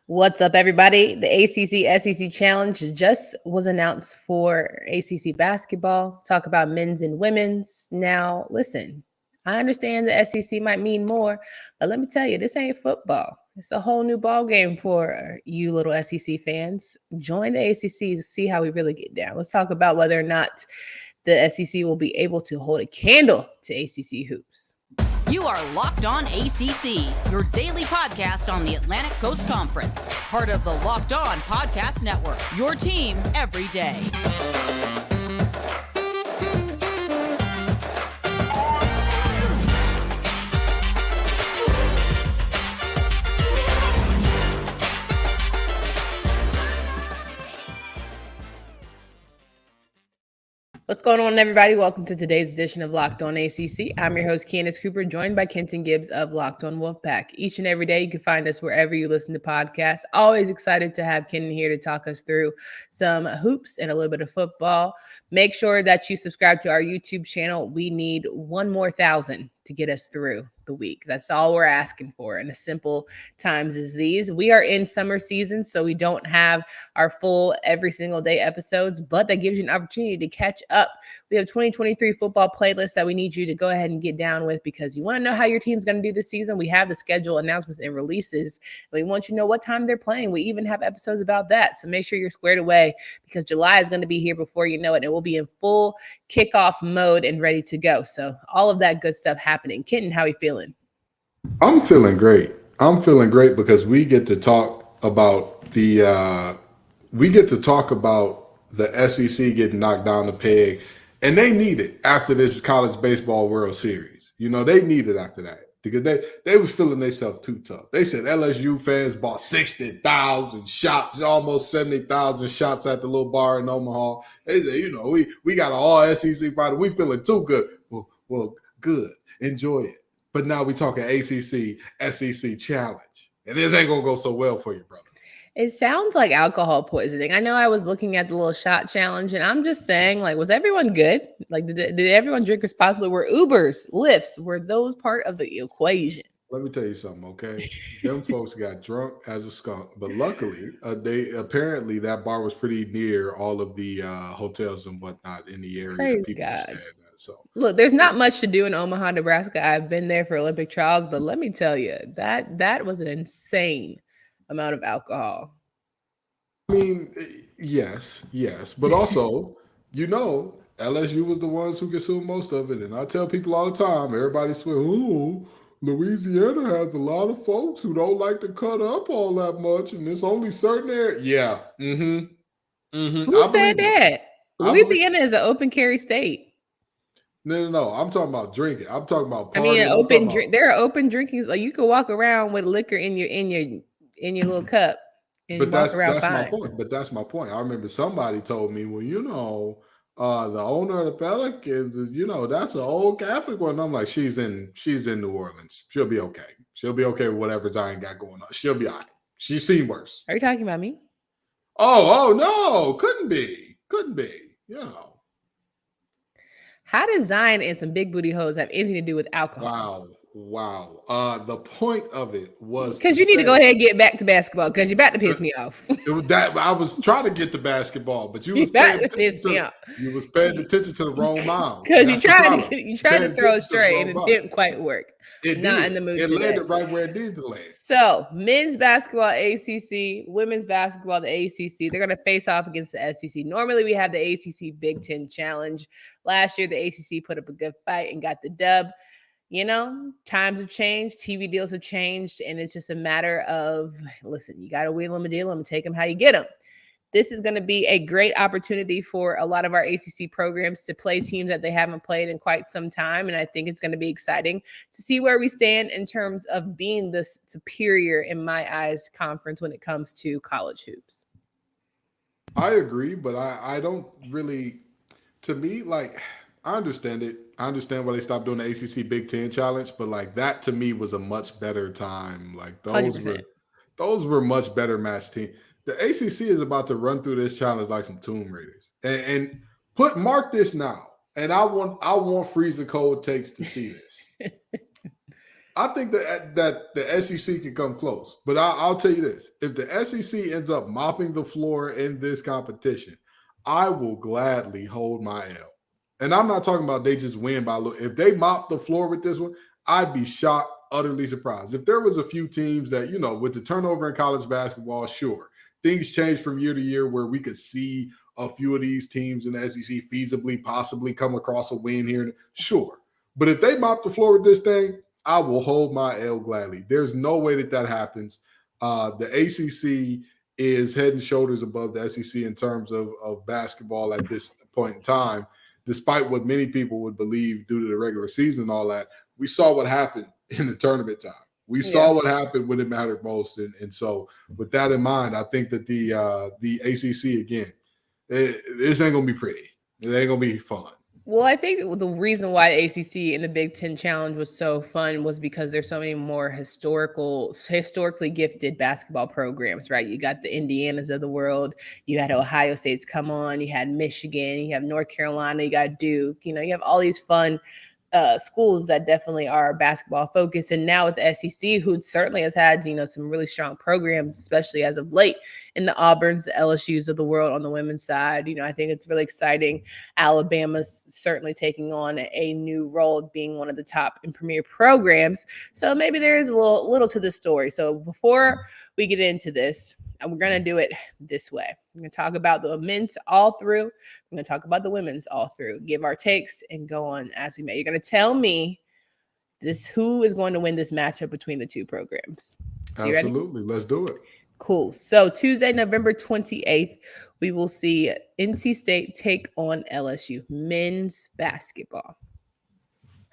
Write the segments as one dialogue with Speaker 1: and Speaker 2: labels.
Speaker 1: What's up, everybody? The ACC SEC Challenge just was announced for ACC basketball. Talk about men's and women's. Now, listen, I understand the SEC might mean more, but let me tell you, this ain't football. It's a whole new ball game for you little SEC fans. Join the ACC to see how we really get down. Let's talk about whether or not the SEC will be able to hold a candle to ACC hoops.
Speaker 2: You are Locked On ACC, your daily podcast on the Atlantic Coast Conference. Part of the Locked On Podcast Network, your team every day.
Speaker 1: What's going on, everybody? Welcome to today's edition of Locked On ACC. I'm your host, Candace Cooper, joined by Kenton Gibbs of Locked On Wolfpack. Each and every day, you can find us wherever you listen to podcasts. Always excited to have Kenton here to talk us through some hoops and a little bit of football. Make sure that you subscribe to our YouTube channel. We need 1 more 1,000 to get us through the week. That's all we're asking for in a simple times as these. We are in summer season, so we don't have our full every single day episodes, but that gives you an opportunity to catch up. We have 2023 football playlists that we need you to go ahead and get down with because you want to know how your team's going to do this season. We have the schedule announcements and releases. And we want you to know what time they're playing. We even have episodes about that. So make sure you're squared away because July is going to be here before you know it. And we'll be in full kickoff mode and ready to go. So all of that good stuff happening. Kenton, how are you feeling?
Speaker 3: I'm feeling great. I'm feeling great because we get to talk about the SEC getting knocked down the peg, and they need it after this college baseball World Series. You know, they need it after that because they was feeling themselves too tough. They said LSU fans bought 60,000 shots, almost 70,000 shots at the little bar in Omaha. They said, you know, we got an all SEC fighter. We feeling too good. Well, good. Enjoy it. But now we talking ACC, SEC challenge. And this ain't going to go so well for you, brother.
Speaker 1: It sounds like alcohol poisoning. I know I was looking at the little shot challenge, and I'm just saying, like, was everyone good? Like, did everyone drink responsibly? Were Ubers, Lyfts, were those part of the equation?
Speaker 3: Let me tell you something, okay? Them folks got drunk as a skunk, but luckily, apparently that bar was pretty near all of the hotels and whatnot in the area.
Speaker 1: Praise
Speaker 3: People
Speaker 1: God.
Speaker 3: were staying at. So
Speaker 1: look, there's not much to do in Omaha, Nebraska. I've been there for Olympic trials, but let me tell you, that was an insane amount of alcohol.
Speaker 3: I mean, yes, but also, you know, LSU was the ones who consumed most of it, and I tell people all the time, everybody swear, oh, Louisiana has a lot of folks who don't like to cut up all that much, and it's only certain areas. Yeah,
Speaker 1: Who said that? Louisiana is an open carry state.
Speaker 3: No. I'm talking about drinking. I'm talking about partying.
Speaker 1: I mean, open drink. There are open drinking. Like you can walk around with liquor in your little cup and walk around fine.
Speaker 3: My point. But that's my point. I remember somebody told me, well, you know, the owner of the Pelicans, you know, that's an old Catholic one. I'm like, she's in New Orleans. She'll be okay. She'll be okay with whatever Zion got going on. She'll be all right. She's seen worse.
Speaker 1: Are you talking about me?
Speaker 3: Oh no, couldn't be. You know.
Speaker 1: How does Zion and some big booty hoes have anything to do with alcohol?
Speaker 3: Wow. The point of it was
Speaker 1: because you need to go ahead and get back to basketball because you're about to piss me off.
Speaker 3: I was trying to get to basketball, but you was paying attention to the wrong mound.
Speaker 1: Because you tried to throw it straight and it didn't quite work.
Speaker 3: In the mood. It landed right where it needed to land.
Speaker 1: So men's basketball ACC, women's basketball the ACC. They're going to face off against the SEC. Normally we have the ACC Big Ten Challenge. Last year the ACC put up a good fight and got the dub. You know, times have changed, TV deals have changed, and it's just a matter of, listen, you got to wheel them and deal them and take them how you get them. This is going to be a great opportunity for a lot of our ACC programs to play teams that they haven't played in quite some time, and I think it's going to be exciting to see where we stand in terms of being the superior, in my eyes, conference when it comes to college hoops.
Speaker 3: I agree, but I don't really, to me, like, I understand it. I understand why they stopped doing the ACC Big Ten Challenge, but like that to me was a much better time. Like those were much better match teams. The ACC is about to run through this challenge like some Tomb Raiders, and mark this now. And I want Freezer Cold Takes to see this. I think that the SEC can come close. But I'll tell you this. If the SEC ends up mopping the floor in this competition, I will gladly hold my L. And I'm not talking about they just win by a little. If they mop the floor with this one, I'd be shocked, utterly surprised. If there was a few teams that, with the turnover in college basketball, sure, things change from year to year where we could see a few of these teams in the SEC feasibly, possibly come across a win here. Sure. But if they mop the floor with this thing, I will hold my L gladly. There's no way that happens. The ACC is head and shoulders above the SEC in terms of basketball at this point in time, despite what many people would believe due to the regular season and all that. We saw what happened in the tournament time. We saw what happened when it mattered most. And so with that in mind, I think that the ACC, again, this ain't going to be pretty. It ain't going to be fun.
Speaker 1: Well, I think the reason why the ACC and the Big Ten Challenge was so fun was because there's so many more historically gifted basketball programs, right? You got the Indianas of the world. You had Ohio State's come on. You had Michigan. You have North Carolina. You got Duke. You have all these fun schools that definitely are basketball focused. And now with the SEC, who certainly has had, some really strong programs, especially as of late, in the Auburns, the LSUs of the world on the women's side. I think it's really exciting. Alabama's certainly taking on a new role of being one of the top and premier programs. So maybe there is a little to the story. So before we get into this, we're going to do it this way. We're going to talk about the men's all through. We're going to talk about the women's all through, give our takes, and go on as we may. You're going to tell me who is going to win this matchup between the two programs. So
Speaker 3: absolutely. Let's do it.
Speaker 1: Cool. So Tuesday, November 28th, we will see NC State take on LSU men's basketball.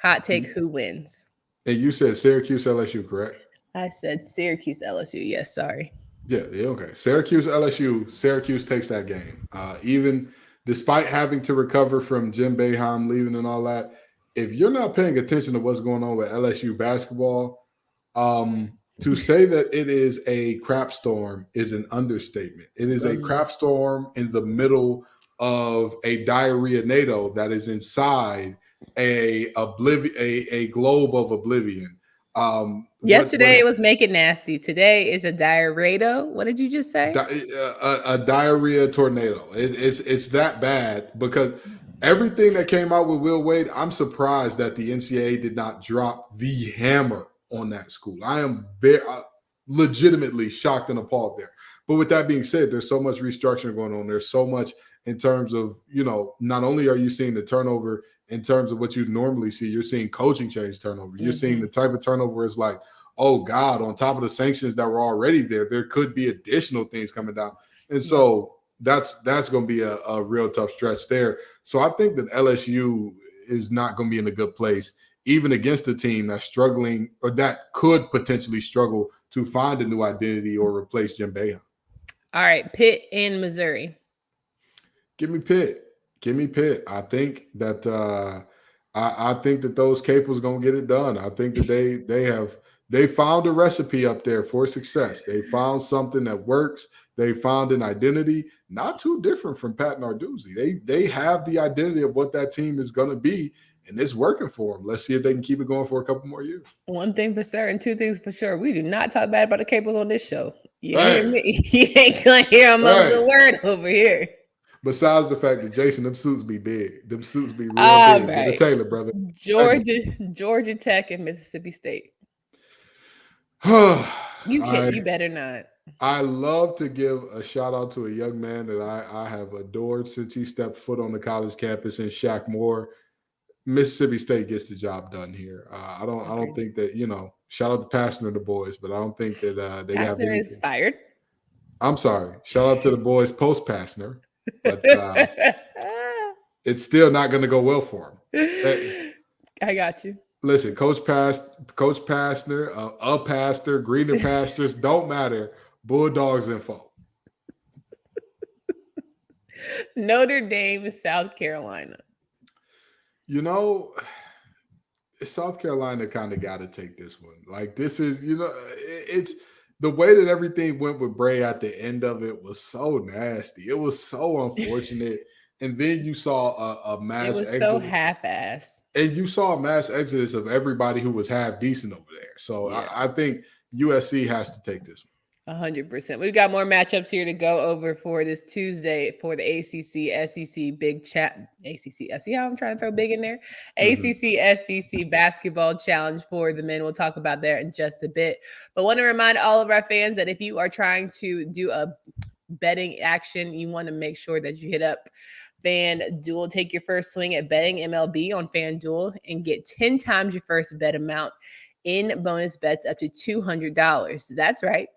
Speaker 1: Hot take, who wins?
Speaker 3: And you said Syracuse, LSU, correct?
Speaker 1: I said Syracuse, LSU. Yes, sorry.
Speaker 3: Yeah, okay. Syracuse, LSU. Syracuse takes that game. Even despite having to recover from Jim Boeheim leaving and all that, if you're not paying attention to what's going on with LSU basketball, to say that it is a crap storm is an understatement. It is a crap storm in the middle of a diarrhea NATO that is inside a globe of oblivion.
Speaker 1: Yesterday it was Make It Nasty. Today is a diarrhea. What did you just say?
Speaker 3: A diarrhea tornado. It's that bad because everything that came out with Will Wade, I'm surprised that the NCAA did not drop the hammer on that school. I am very legitimately shocked and appalled there. But with that being said, there's so much restructuring going on. There's so much in terms of, not only are you seeing the turnover in terms of what you normally see, you're seeing coaching change turnover. You're seeing the type of turnover where it's like, oh God, on top of the sanctions that were already there could be additional things coming down. And so that's going to be a real tough stretch there. So I think that LSU is not going to be in a good place, even against a team that's struggling or that could potentially struggle to find a new identity or replace Jim Boeheim.
Speaker 1: All right, Pitt and Missouri.
Speaker 3: Give me Pitt. I think that I think that those Capos gonna get it done. I think that they found a recipe up there for success. They found something that works. They found an identity, not too different from Pat Narduzzi. They have the identity of what that team is gonna be, and it's working for them. Let's see if they can keep it going for a couple more years.
Speaker 1: One thing for certain, two things for sure. We do not talk bad about the Capos on this show. You hear me? You ain't gonna hear a muzzle word over here.
Speaker 3: Besides the fact that Jason, them suits be big. Them suits be real big. Right. The Taylor, brother.
Speaker 1: Georgia Tech and Mississippi State. You better not.
Speaker 3: I love to give a shout out to a young man that I have adored since he stepped foot on the college campus in Shaq Moore. Mississippi State gets the job done here. I don't think that, shout out to Pastner and the boys, but I don't think that they have anything.
Speaker 1: Is fired.
Speaker 3: I'm sorry. Shout out to the boys post Pastner. But it's still not going to go well for him.
Speaker 1: I got you.
Speaker 3: Listen, Coach Pastner, a pastor, greener pastors, don't matter. Bulldogs info.
Speaker 1: Notre Dame, South Carolina.
Speaker 3: South Carolina kind of got to take this one. Like, this is, it's the way that everything went with Bray at the end of it was so nasty. It was so unfortunate. and then you saw a mass
Speaker 1: It was
Speaker 3: exodus.
Speaker 1: so half-assed.
Speaker 3: And you saw a mass exodus of everybody who was half decent over there. So
Speaker 1: Yeah.
Speaker 3: I think USC has to take this one.
Speaker 1: 100%. We've got more matchups here to go over for this Tuesday for the ACC SEC Big Chat. ACC. See how I'm trying to throw big in there? ACC SEC Basketball Challenge for the men. We'll talk about that in just a bit. But want to remind all of our fans that if you are trying to do a betting action, you want to make sure that you hit up FanDuel. Take your first swing at betting MLB on FanDuel and get 10 times your first bet amount in bonus bets up to $200. That's right.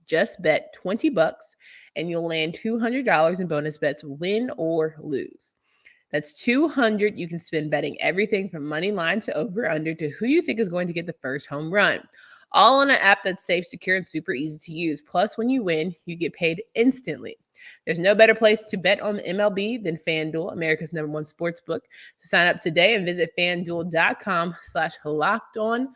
Speaker 1: Just bet $20 and you'll land $200 in bonus bets, win or lose. That's $200 you can spend betting everything from money line to over under to who you think is going to get the first home run. All on an app that's safe, secure, and super easy to use. Plus, when you win, you get paid instantly. There's no better place to bet on MLB than FanDuel, America's #1 sportsbook. So sign up today and visit FanDuel.com/lockedon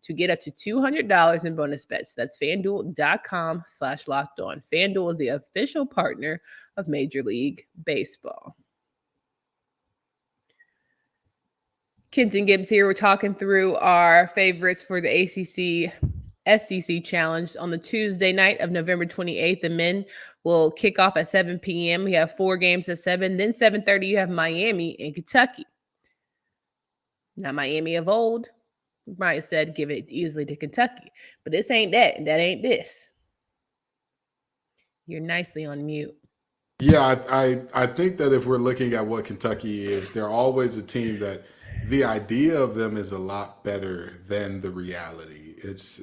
Speaker 1: to get up to $200 in bonus bets. That's FanDuel.com/lockedon. FanDuel is the official partner of Major League Baseball. Kenton Gibbs here. We're talking through our favorites for the ACC SEC Challenge on the Tuesday night of November 28th. The men will kick off at 7 p.m. We have 4 games at 7. Then 7:30, you have Miami and Kentucky. Now, Miami of old, we might have said give it easily to Kentucky. But this ain't that, and that ain't this. You're nicely on mute.
Speaker 3: Yeah, I think that if we're looking at what Kentucky is, they're always a team that the idea of them is a lot better than the reality. It's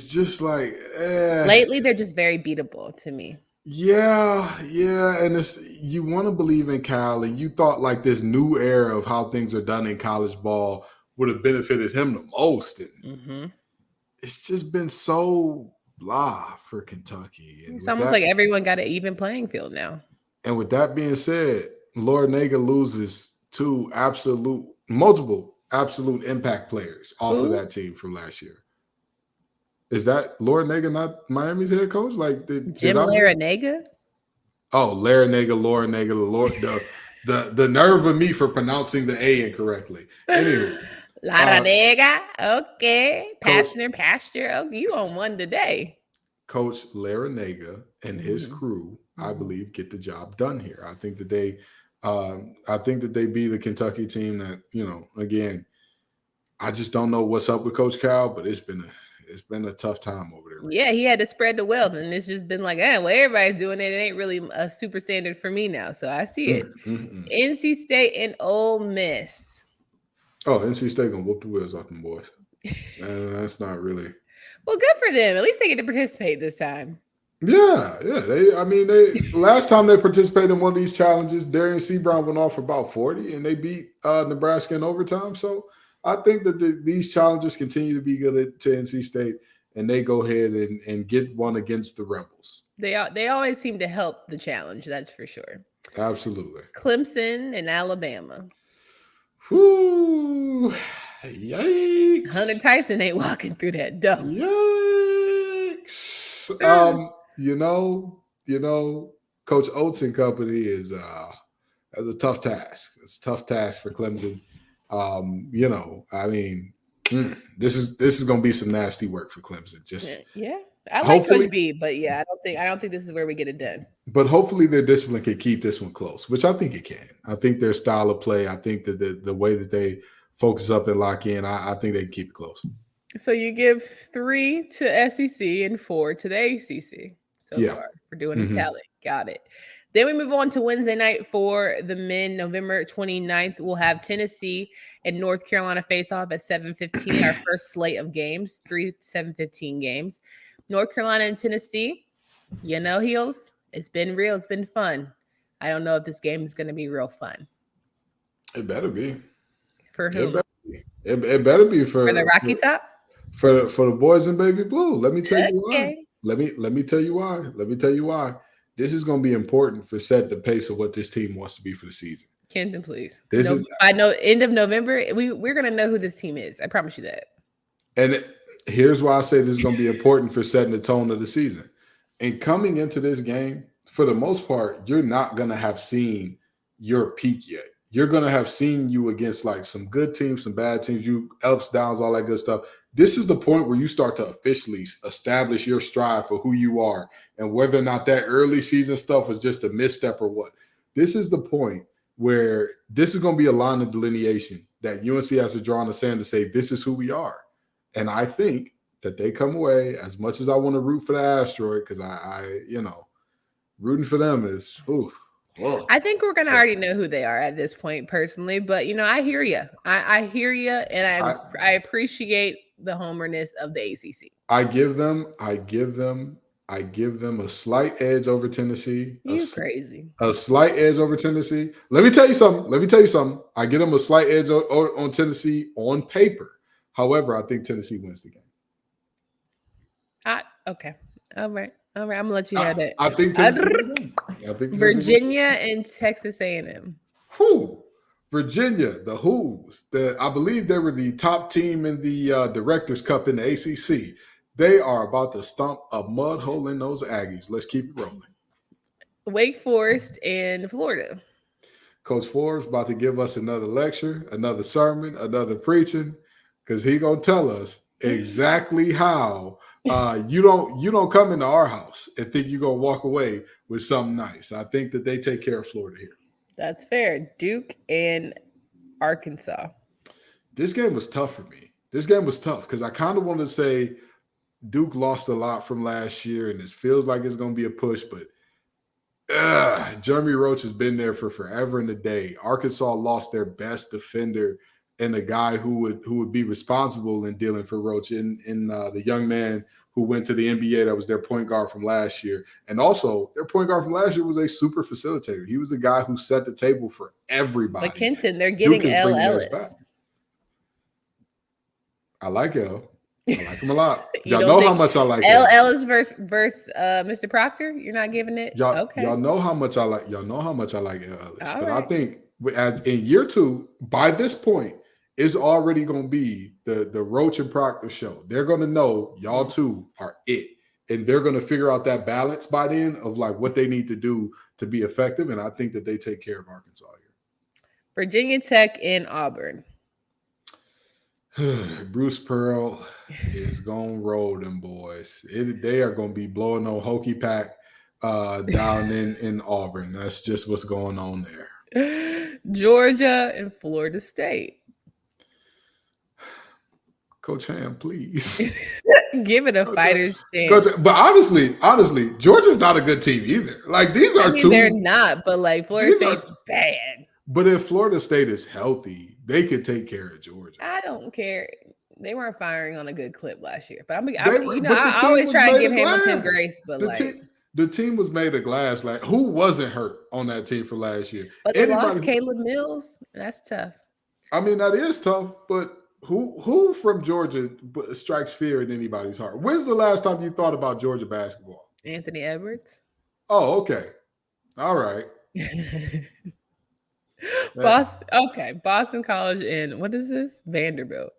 Speaker 3: just like
Speaker 1: lately they're just very beatable to me.
Speaker 3: Yeah, and you want to believe in Cal, and you thought like this new era of how things are done in college ball would have benefited him the most, and it's just been so blah for Kentucky. And
Speaker 1: it's almost like everyone got an even playing field now.
Speaker 3: And with that being said, Larrañaga loses 2 multiple absolute impact players off of that team from last year. Is that Larrañaga not Miami's head coach? Like
Speaker 1: Jim Larrañaga?
Speaker 3: Oh, Larrañaga, the nerve of me for pronouncing the A incorrectly. Anyway.
Speaker 1: Larrañaga, okay. Pasture. Oh, you on one today.
Speaker 3: Coach Larrañaga and his crew, I believe, get the job done here. I think that they be the Kentucky team that, again, I just don't know what's up with Coach Cal, but it's been a tough time over there.
Speaker 1: Yeah, he had to spread the wealth, and it's just been like, well, everybody's doing it. It ain't really a super standard for me now, so I see it. NC State and Ole Miss.
Speaker 3: Oh, NC State gonna whoop the wheels off them boys. That's not really.
Speaker 1: Well, good for them. At least they get to participate this time.
Speaker 3: Yeah. They last time they participated in one of these challenges, Darian C. Brown went off for about 40, and they beat Nebraska in overtime. So I think that these challenges continue to be good to NC State, and they go ahead and get one against the Rebels.
Speaker 1: They always seem to help the challenge, that's for sure.
Speaker 3: Absolutely.
Speaker 1: Clemson and Alabama.
Speaker 3: Whoo! Yikes!
Speaker 1: Hunter Tyson ain't walking through that door.
Speaker 3: Yikes! Coach Oates and company is a tough task. It's a tough task for Clemson. This is going to be some nasty work for Clemson.
Speaker 1: I like Coach B, but I don't think this is where we get it done.
Speaker 3: But hopefully their discipline can keep this one close, which I think it can. I think their style of play, I think that the way that they focus up and lock in, I think they can keep it close.
Speaker 1: So you give 3 to SEC and 4 to the ACC so far for doing a tally. Got it. Then we move on to Wednesday night for the men. November 29th, we'll have Tennessee and North Carolina face off at 7:15, our first slate of games, 3 7:15 games. North Carolina and Tennessee, Heels, it's been real. It's been fun. I don't know if this game is going to be real fun.
Speaker 3: It better be.
Speaker 1: For whom?
Speaker 3: It better be for
Speaker 1: the Rocky Top?
Speaker 3: For the boys in baby blue. Let me tell you why. Let me tell you why. This is going to be important for setting the pace of what this team wants to be for the season.
Speaker 1: Kenton, please. I know end of November, we're going to know who this team is. I promise you that.
Speaker 3: And here's why I say this is going to be important for setting the tone of the season. And coming into this game, for the most part, you're not going to have seen your peak yet. You're going to have seen you against like some good teams, some bad teams, you ups, downs, all that good stuff. This is the point where you start to officially establish your stride for who you are and whether or not that early season stuff was just a misstep or what. This is the point where this is going to be a line of delineation that UNC has to draw in the sand to say, this is who we are. And I think that they come away, as much as I want to root for the asteroid, because I rooting for them is, ooh. Whoa.
Speaker 1: I think we're gonna already know who they are at this point, personally. But I hear you. I hear you, and I appreciate the homerness of the ACC.
Speaker 3: I give them a slight edge over Tennessee.
Speaker 1: You crazy?
Speaker 3: A slight edge over Tennessee. Let me tell you something. I give them a slight edge on Tennessee on paper. However, I think Tennessee wins the game.
Speaker 1: Okay. All right. I'm gonna let you have it.
Speaker 3: I think Tennessee
Speaker 1: Virginia and Texas A&M.
Speaker 3: Who? Virginia, the Who's. I believe they were the top team in the Directors Cup in the ACC. They are about to stomp a mud hole in those Aggies. Let's keep it rolling.
Speaker 1: Wake Forest and Florida.
Speaker 3: Coach Forbes about to give us another lecture, another sermon, another preaching, because he gonna tell us exactly how you don't come into our house and think you're gonna walk away with something nice. I think that they take care of Florida here.
Speaker 1: That's fair. Duke and Arkansas.
Speaker 3: This game was tough for me. This game was tough because I kind of wanted to say Duke lost a lot from last year, and this feels like it's going to be a push, but Jeremy Roach has been there for forever and a day. Arkansas lost their best defender and a guy who would be responsible in dealing for Roach in the young man who went to the NBA that was their point guard from last year. And also, their point guard from last year was a super facilitator. He was the guy who set the table for everybody.
Speaker 1: But Kenton, they're getting L. Ellis.
Speaker 3: I like L. I like him a lot. Y'all know how much I like
Speaker 1: L. Ellis versus Mr. Proctor. You're not giving it.
Speaker 3: Y'all know how much I like. Y'all know how much I like L. Ellis.
Speaker 1: All
Speaker 3: but
Speaker 1: right.
Speaker 3: I think in year 2, by this point, it's already going to be the Roach and Proctor show. They're going to know y'all two are it, and they're going to figure out that balance by then of like what they need to do to be effective. And I think that they take care of Arkansas here.
Speaker 1: Virginia Tech and Auburn.
Speaker 3: Bruce Pearl is going to roll them boys. They are going to be blowing on hokey pack down in Auburn. That's just what's going on there.
Speaker 1: Georgia and Florida State.
Speaker 3: Coach Ham, please.
Speaker 1: Give it a fighter's chance.
Speaker 3: Coach, but honestly, Georgia's not a good team either. Like these are two.
Speaker 1: They're not, but like Florida State's bad.
Speaker 3: But if Florida State is healthy, they could take care of Georgia.
Speaker 1: I don't care. They weren't firing on a good clip last year. But I always try to give Hamilton grace, but
Speaker 3: the team was made of glass. Like who wasn't hurt on that team for last year?
Speaker 1: But they lost Caleb Mills. That's tough.
Speaker 3: I mean, that is tough, but who from Georgia strikes fear in anybody's heart? When's the last time you thought about Georgia basketball?
Speaker 1: Anthony Edwards.
Speaker 3: Oh, okay. All right.
Speaker 1: Boston College and what is this? Vanderbilt.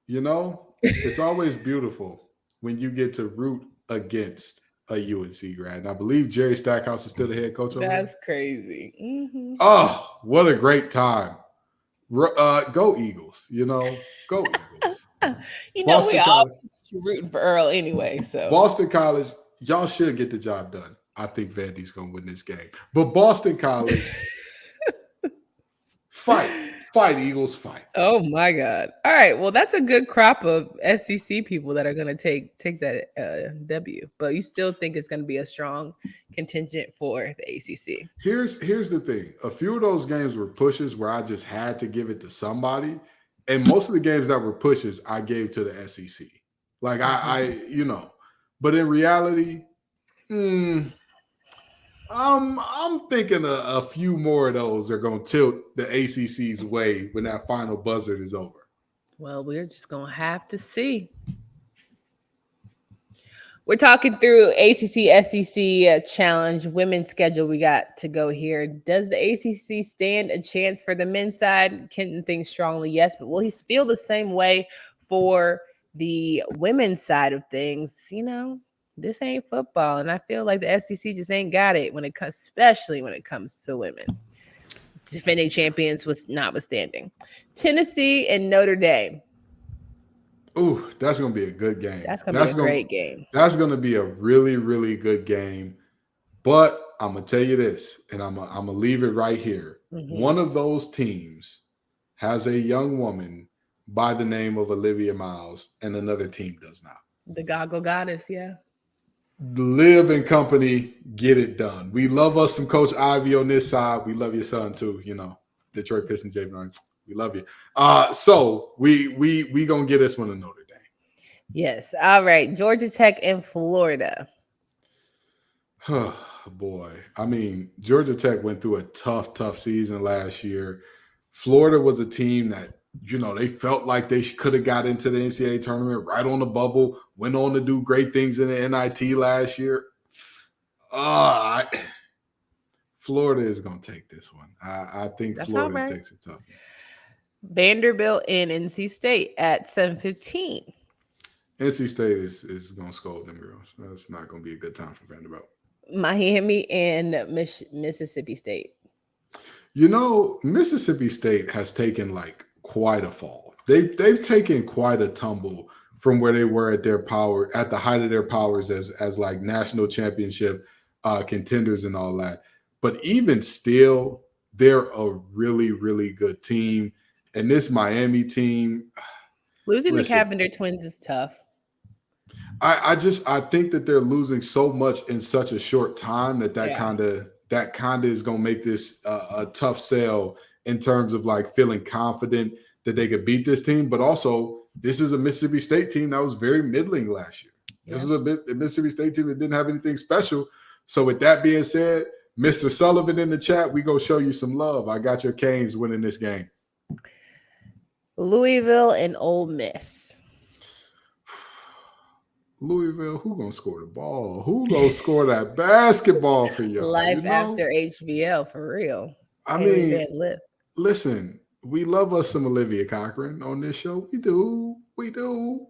Speaker 3: It's always beautiful when you get to root against a UNC grad. And I believe Jerry Stackhouse is still the head coach over there.
Speaker 1: That's crazy. Mm-hmm.
Speaker 3: Oh, what a great time. Go Eagles, go Eagles.
Speaker 1: We all rooting for Earl anyway. So
Speaker 3: Boston College, y'all should get the job done. I think Vandy's going to win this game. But Boston College, fight, Eagles, fight.
Speaker 1: Oh, my God. All right. Well, that's a good crop of SEC people that are going to take that W. But you still think it's going to be a strong contingent for the ACC.
Speaker 3: Here's the thing. A few of those games were pushes where I just had to give it to somebody. And most of the games that were pushes, I gave to the SEC. Like, But in reality, I'm thinking a few more of those are going to tilt the ACC's way when that final buzzer is over.
Speaker 1: Well, we're just going to have to see. We're talking through ACC SEC challenge women's schedule we got to go here. Does the ACC stand a chance for the men's side? Kenton thinks strongly yes, but will he feel the same way for the women's side of things? this ain't football. And I feel like the SEC just ain't got it when it comes, especially when it comes to women. Defending champions was notwithstanding. Tennessee and Notre Dame.
Speaker 3: Ooh, that's going to be a good game.
Speaker 1: That's going to be a great game.
Speaker 3: That's going to be a really, really good game. But I'm going to tell you this, and I'm going to leave it right here. Mm-hmm. One of those teams has a young woman by the name of Olivia Miles, and another team does not.
Speaker 1: The Goggle Goddess, yeah.
Speaker 3: Live and company, get it done. We love us some Coach Ivy on this side. We love your son too, Detroit Pistons, Javen. We love you. So we gonna get this one to Notre Dame.
Speaker 1: Yes. All right. Georgia Tech and Florida.
Speaker 3: Oh, boy. I mean, Georgia Tech went through a tough season last year. Florida was a team that, they felt like they could have got into the NCAA tournament right on the bubble, went on to do great things in the NIT last year. Florida is going to take this one. I think that's Florida takes it tough.
Speaker 1: Vanderbilt and NC State at 7:15.
Speaker 3: NC State is going to scold them girls. That's not going to be a good time for Vanderbilt.
Speaker 1: Miami and Mississippi State.
Speaker 3: Mississippi State has taken quite a fall. They've taken quite a tumble from where they were at the height of their powers as national championship contenders and all that. But even still, they're a really, really good team. And this Miami team,
Speaker 1: losing the Carpenter twins is tough.
Speaker 3: I think that they're losing so much in such a short time that kind of is going to make this a tough sell in terms of feeling confident that they could beat this team. But also, this is a Mississippi State team that was very middling last year. Yeah. This is a Mississippi State team that didn't have anything special. So with that being said, Mr. Sullivan in the chat, we go show you some love. I got your Canes winning this game.
Speaker 1: Louisville and Ole Miss.
Speaker 3: Louisville, who gonna score the ball? Who gonna score that basketball for you?
Speaker 1: Life after HBL, for real.
Speaker 3: I mean, listen, we love us some Olivia Cochran on this show. We do.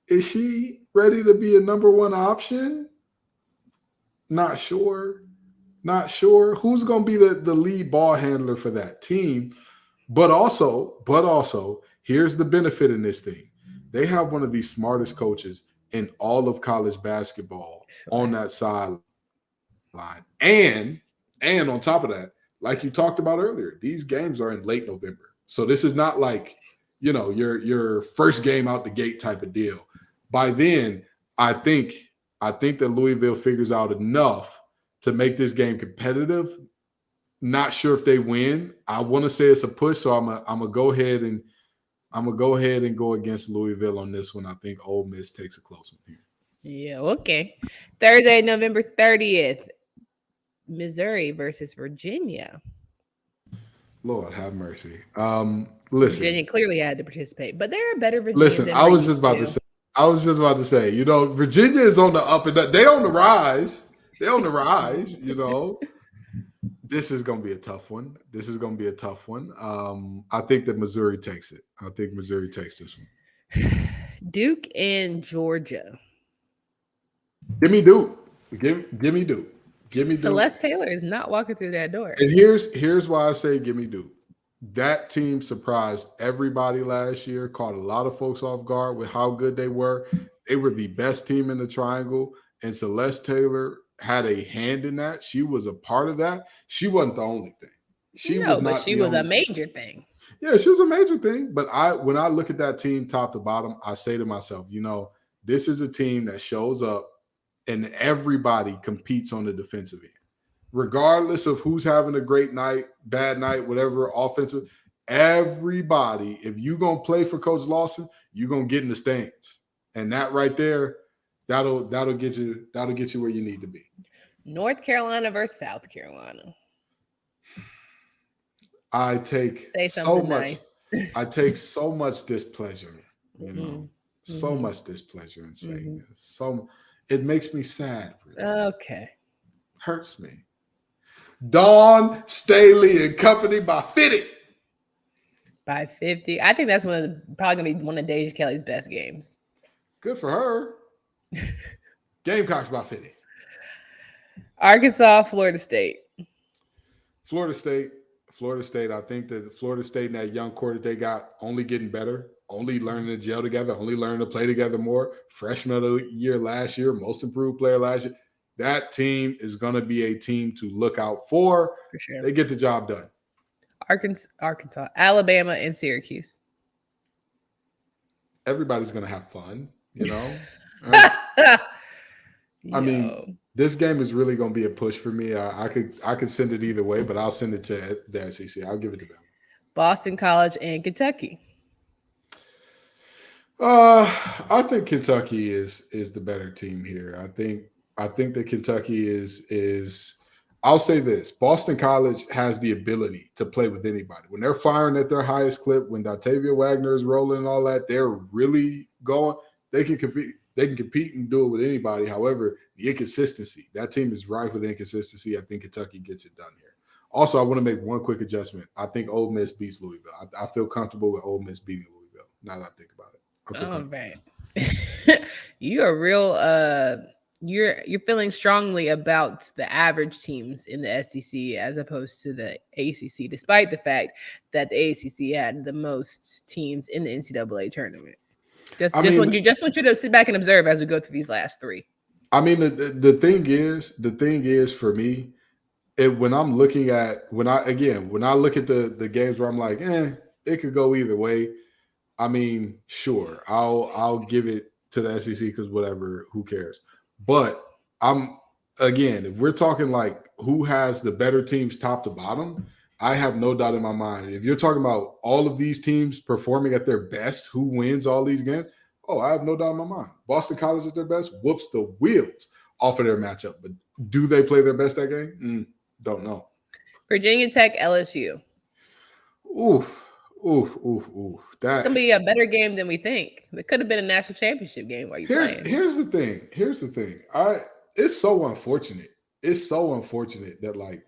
Speaker 3: Is she ready to be a number one option? Not sure. Who's gonna be the lead ball handler for that team? But also, here's the benefit in this thing. They have one of the smartest coaches in all of college basketball on that sideline. And on top of that, like you talked about earlier, these games are in late November. So this is not your first game out the gate type of deal. By then, I think that Louisville figures out enough to make this game competitive. Not sure if they win. I want to say it's a push, so I'm gonna go ahead and go against Louisville on this one. I think Ole Miss takes a close one here.
Speaker 1: Yeah, okay. Thursday, November 30th, Missouri versus Virginia.
Speaker 3: Lord have mercy. Listen,
Speaker 1: Virginia clearly had to participate, but they're a better Virginia.
Speaker 3: Listen, I was just about to say, Virginia is on the up and up. They on the rise. This is going to be a tough one. I think that Missouri takes it. I think Missouri takes this one.
Speaker 1: Duke and Georgia.
Speaker 3: Give me Duke. Give me Duke.
Speaker 1: Celeste Taylor is not walking through that door.
Speaker 3: And here's why I say give me Duke. That team surprised everybody last year, caught a lot of folks off guard with how good they were. They were the best team in the triangle, and Celeste Taylor had a hand in that. She was a part of that. She wasn't the only thing. She was a major thing. Yeah, she was a major thing. But when I look at that team top to bottom, I say to myself, this is a team that shows up and everybody competes on the defensive end. Regardless of who's having a great night, bad night, whatever, offensive, everybody, if you're going to play for Coach Lawson, you're going to get in the stands. And that right there, that'll get you where you need to be.
Speaker 1: North Carolina versus South Carolina.
Speaker 3: I take so much displeasure, so much displeasure in saying this. So it makes me sad. Really.
Speaker 1: Okay.
Speaker 3: Hurts me. Dawn Staley and company by 50.
Speaker 1: By 50. I think that's probably going to be one of Deja Kelly's best games.
Speaker 3: Good for her. Gamecocks by 50.
Speaker 1: Arkansas, Florida State.
Speaker 3: Florida State. I think that Florida State and that young core that they got only getting better, only learning to gel together, only learning to play together more. Freshman of the year last year, most improved player last year. That team is going to be a team to look out for.
Speaker 1: For sure.
Speaker 3: They get the job done.
Speaker 1: Arkansas, Alabama, and Syracuse.
Speaker 3: Everybody's going to have fun, you know. I mean, this game is really going to be a push for me. I could send it either way, but I'll send it to the SEC. I'll give it to them.
Speaker 1: Boston College and Kentucky.
Speaker 3: I think Kentucky is the better team here. I think that Kentucky is. I'll say this: Boston College has the ability to play with anybody. When they're firing at their highest clip, when Dontavia Wagner is rolling and all that, they're really going. They can compete. They can compete and do it with anybody. However, the inconsistency, that team is rife with inconsistency. I think Kentucky gets it done here. Also, I want to make one quick adjustment. I think Ole Miss beats Louisville. I feel comfortable with Ole Miss beating Louisville. Now that I think about it.
Speaker 1: All right. You are real you're feeling strongly about the average teams in the SEC as opposed to the ACC, despite the fact that the ACC had the most teams in the NCAA tournament. Just want you to sit back and observe as we go through these last three.
Speaker 3: I mean, the thing is for me, when I look at the games where I'm like, it could go either way. I mean, sure, I'll give it to the SEC because whatever, who cares? But if we're talking like who has the better teams top to bottom, I have no doubt in my mind. If you're talking about all of these teams performing at their best, who wins all these games? Oh, I have no doubt in my mind. Boston College at their best whoops the wheels off of their matchup. But do they play their best that game? Don't know.
Speaker 1: Virginia Tech, LSU.
Speaker 3: Ooh. That's
Speaker 1: gonna be a better game than we think. It could have been a national championship game while you playing.
Speaker 3: Here's the thing. It's so unfortunate. It's so unfortunate that like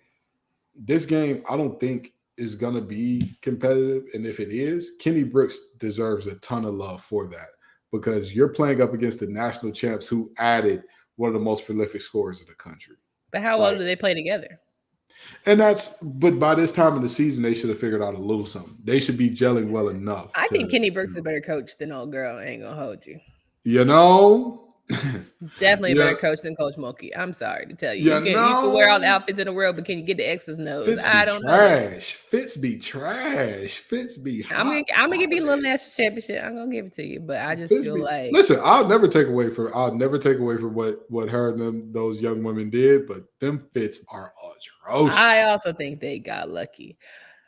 Speaker 3: this game, I don't think is going to be competitive. And if it is, Kenny Brooks deserves a ton of love for that because you're playing up against the national champs who added one of the most prolific scorers in the country.
Speaker 1: But how well do they play together?
Speaker 3: But by this time in the season, they should have figured out a little something. They should be gelling well enough.
Speaker 1: I think Kenny Brooks is a better coach than old girl. I ain't going to hold you.
Speaker 3: You know?
Speaker 1: Definitely a better coach than Coach Mulkey. I'm sorry to tell you. You can wear all the outfits in the world, but can you get the X's nose? I don't know.
Speaker 3: Fitz be trash. Fitz be hot.
Speaker 1: I'm gonna give you a little national championship. I'm gonna give it to you, but I just feel like
Speaker 3: listen. I'll never take away from what her and those young women did, but them Fitz are atrocious.
Speaker 1: I also think they got lucky.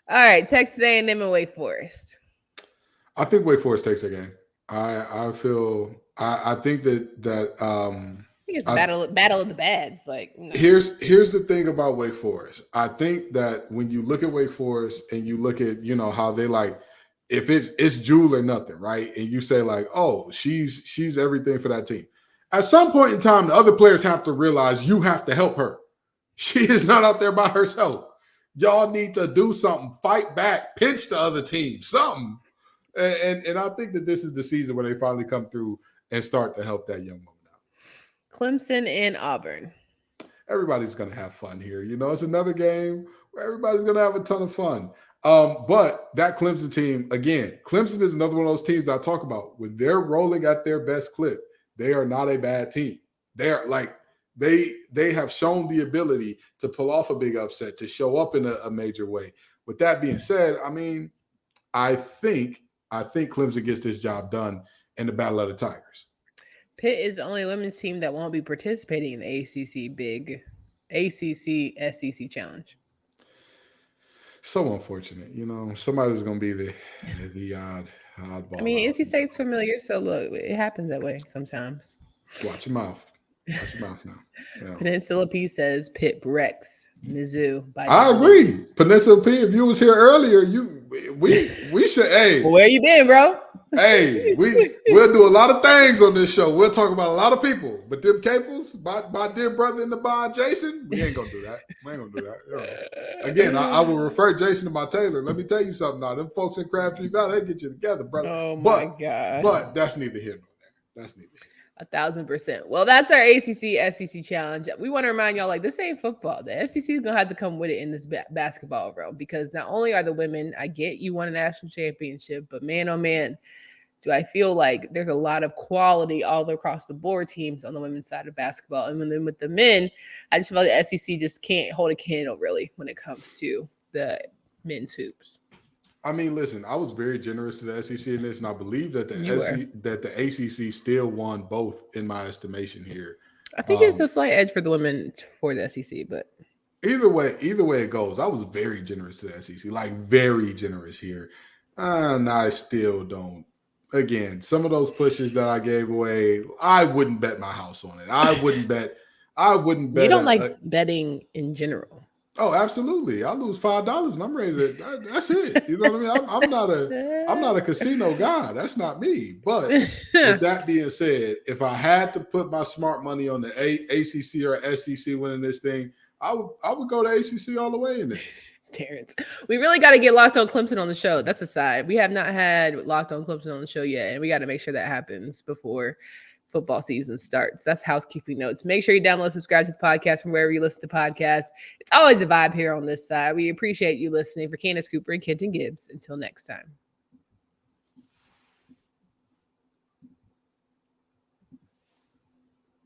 Speaker 1: All right, Texas A&M and Wake Forest.
Speaker 3: I think Wake Forest takes a game. I think that
Speaker 1: I think it's battle of the bads. Like no.
Speaker 3: Here's the thing about Wake Forest. I think that when you look at Wake Forest and you look at how they like, if it's Jewel or nothing, right? And you say like, oh, she's everything for that team. At some point in time, the other players have to realize you have to help her. She is not out there by herself. Y'all need to do something, fight back, pinch the other team, something. And I think that this is the season where they finally come through and start to help that young woman out.
Speaker 1: Clemson and Auburn.
Speaker 3: Everybody's going to have fun here. It's another game where everybody's going to have a ton of fun. But that Clemson team, again, Clemson is another one of those teams that I talk about. When they're rolling at their best clip, they are not a bad team. They're like, they have shown the ability to pull off a big upset, to show up in a major way. With that being said, I mean, I think Clemson gets this job done in the Battle of the Tigers.
Speaker 1: Pitt is the only women's team that won't be participating in the ACC SEC challenge.
Speaker 3: So unfortunate, somebody's going to be the oddball.
Speaker 1: I mean, NC State's familiar, so look, it happens that way sometimes.
Speaker 3: Watch your mouth. Watch your mouth now. Yeah.
Speaker 1: Peninsula P says Pitt Rex Mizzou.
Speaker 3: I agree. Peninsula P, if you was here earlier, we should. Hey,
Speaker 1: well, where you been, bro?
Speaker 3: Hey, we'll do a lot of things on this show. We'll talk about a lot of people, but them Caples, my dear brother in the bond, Jason, we ain't gonna do that. We ain't gonna do that. Again, I will refer Jason to my tailor. Let me tell you something now. Them folks in Crabtree Valley, they get you together, brother.
Speaker 1: Oh my God.
Speaker 3: But that's neither here nor there. That's neither here.
Speaker 1: 1,000%. Well, that's our ACC SEC challenge. We want to remind y'all, like, this ain't football. The SEC is gonna have to come with it in this basketball realm, because not only are the women, I get you won a national championship, but man, oh man, do I feel like there's a lot of quality all across the board teams on the women's side of basketball. And then with the men, I just feel like the SEC just can't hold a candle really when it comes to the men's hoops.
Speaker 3: I mean, listen, I was very generous to the SEC in this, and I believe that the ACC still won both in my estimation here.
Speaker 1: I think it's a slight edge for the women for the SEC, but
Speaker 3: either way it goes, I was very generous to the SEC, like very generous here. And I still don't. Again, some of those pushes that I gave away, I wouldn't bet my house on it. I wouldn't bet.
Speaker 1: You don't like betting in general.
Speaker 3: Oh, absolutely. I lose $5 and I'm ready to. That's it. You know what I mean? I'm not a casino guy. That's not me. But with that being said, if I had to put my smart money on the ACC or SEC winning this thing, I would go to ACC all the way in there.
Speaker 1: Terrence, we really got to get Locked On Clemson on the show. That's a side. We have not had Locked On Clemson on the show yet, and we got to make sure that happens before football season starts. That's housekeeping notes. Make sure you download, subscribe to the podcast from wherever you listen to podcasts. It's always a vibe here on this side. We appreciate you listening. For Candace Cooper and Kenton Gibbs, until next time.